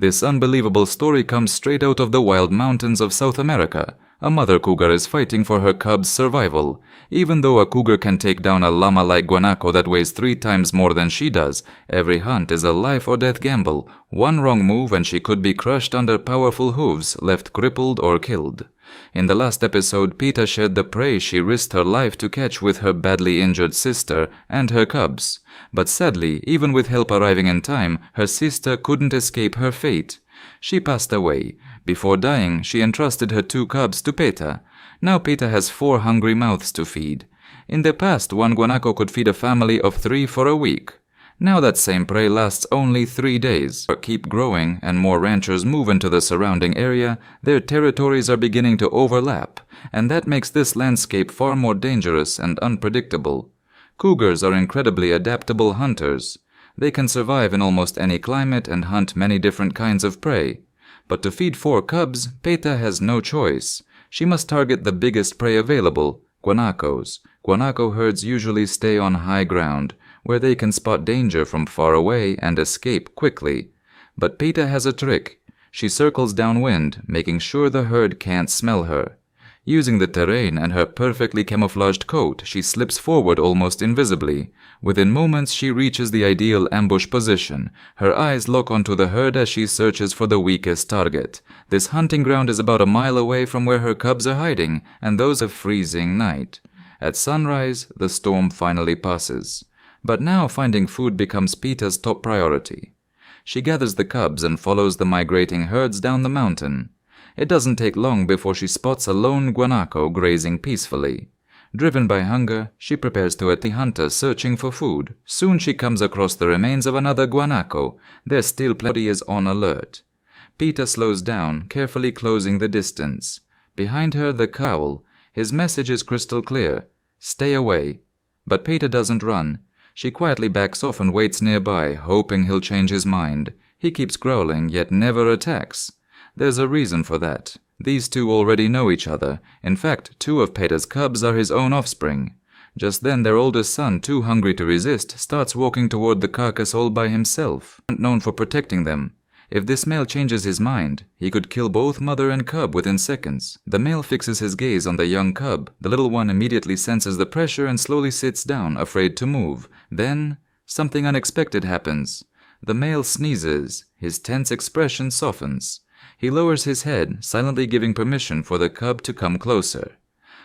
This unbelievable story comes straight out of the wild mountains of South America. A mother cougar is fighting for her cubs' survival. Even though a cougar can take down a llama-like guanaco that weighs 3 times more than she does, every hunt is a life-or-death gamble. One wrong move and she could be crushed under powerful hooves, left crippled or killed. In the last episode, PETA shared the prey she risked her life to catch with her badly injured sister and her cubs. But sadly, even with help arriving in time, her sister couldn't escape her fate. She passed away. Before dying, she entrusted her 2 cubs to PETA. Now PETA has 4 hungry mouths to feed. In the past, one guanaco could feed a family of 3 for a week. Now that same prey lasts only 3 days. Keep growing and more ranchers move into the surrounding area, their territories are beginning to overlap, and that makes this landscape far more dangerous and unpredictable. Cougars are incredibly adaptable hunters. They can survive in almost any climate and hunt many different kinds of prey. But to feed 4 cubs, PETA has no choice. She must target the biggest prey available, guanacos. Guanaco herds usually stay on high ground, where they can spot danger from far away and escape quickly. But PETA has a trick. She circles downwind, making sure the herd can't smell her. Using the terrain and her perfectly camouflaged coat, she slips forward almost invisibly. Within moments, she reaches the ideal ambush position. Her eyes lock onto the herd as she searches for the weakest target. This hunting ground is about a mile away from where her cubs are hiding, and those a freezing night. At sunrise, the storm finally passes. But now finding food becomes PETA's top priority. She gathers the cubs and follows the migrating herds down the mountain. It doesn't take long before she spots a lone guanaco grazing peacefully. Driven by hunger, she prepares to attack the hunter searching for food. Soon she comes across the remains of another guanaco. Their steel body is on alert. PETA slows down, carefully closing the distance. Behind her, the cow. His message is crystal clear. Stay away. But PETA doesn't run. She quietly backs off and waits nearby, hoping he'll change his mind. He keeps growling, yet never attacks. There's a reason for that. These 2 already know each other. In fact, 2 of PETA's cubs are his own offspring. Just then, their oldest son, too hungry to resist, starts walking toward the carcass all by himself, known for protecting them. If this male changes his mind, he could kill both mother and cub within seconds. The male fixes his gaze on the young cub. The little one immediately senses the pressure and slowly sits down, afraid to move. Then, something unexpected happens. The male sneezes. His tense expression softens. He lowers his head, silently giving permission for the cub to come closer.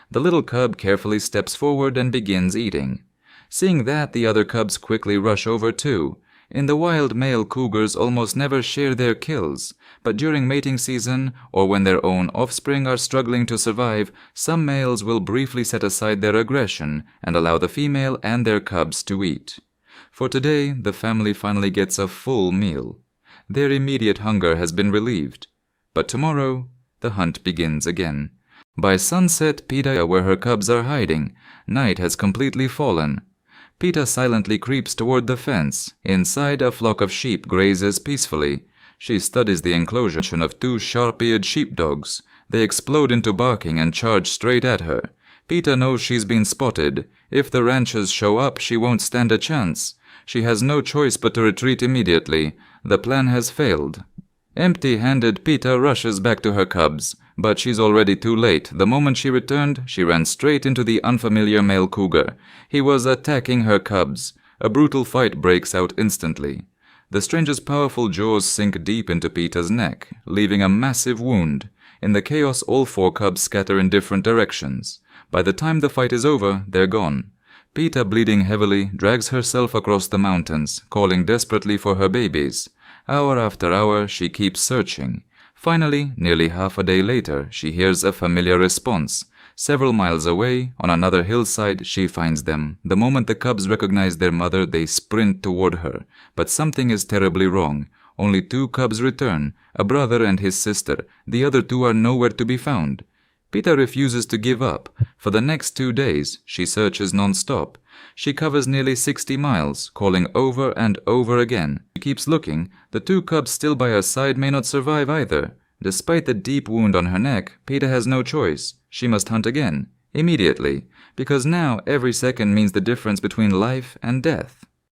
The little cub carefully steps forward and begins eating. Seeing that, the other cubs quickly rush over too. In the wild, male cougars almost never share their kills, but during mating season or when their own offspring are struggling to survive, some males will briefly set aside their aggression and allow the female and their cubs to eat. For today, the family finally gets a full meal. Their immediate hunger has been relieved. But tomorrow, the hunt begins again. By sunset, PETA where her cubs are hiding. Night has completely fallen. PETA silently creeps toward the fence. Inside, a flock of sheep grazes peacefully. She studies the enclosure of 2 sharp-eared sheepdogs. They explode into barking and charge straight at her. PETA knows she's been spotted. If the ranchers show up, she won't stand a chance. She has no choice but to retreat immediately. The plan has failed. Empty-handed, PETA rushes back to her cubs, but she's already too late. The moment she returned, she ran straight into the unfamiliar male cougar. He was attacking her cubs. A brutal fight breaks out instantly. The stranger's powerful jaws sink deep into PETA's neck, leaving a massive wound. In the chaos, all 4 cubs scatter in different directions. By the time the fight is over, they're gone. PETA, bleeding heavily, drags herself across the mountains, calling desperately for her babies. Hour after hour, she keeps searching. Finally, nearly half a day later, she hears a familiar response. Several miles away, on another hillside, she finds them. The moment the cubs recognize their mother, they sprint toward her. But something is terribly wrong. Only 2 cubs return, a brother and his sister. The other 2 are nowhere to be found. PETA refuses to give up. For the next 2 days, she searches non-stop. She covers nearly 60 miles, calling over and over again. She keeps looking. The 2 cubs still by her side may not survive either. Despite the deep wound on her neck, PETA has no choice. She must hunt again, immediately, because now every second means the difference between life and death.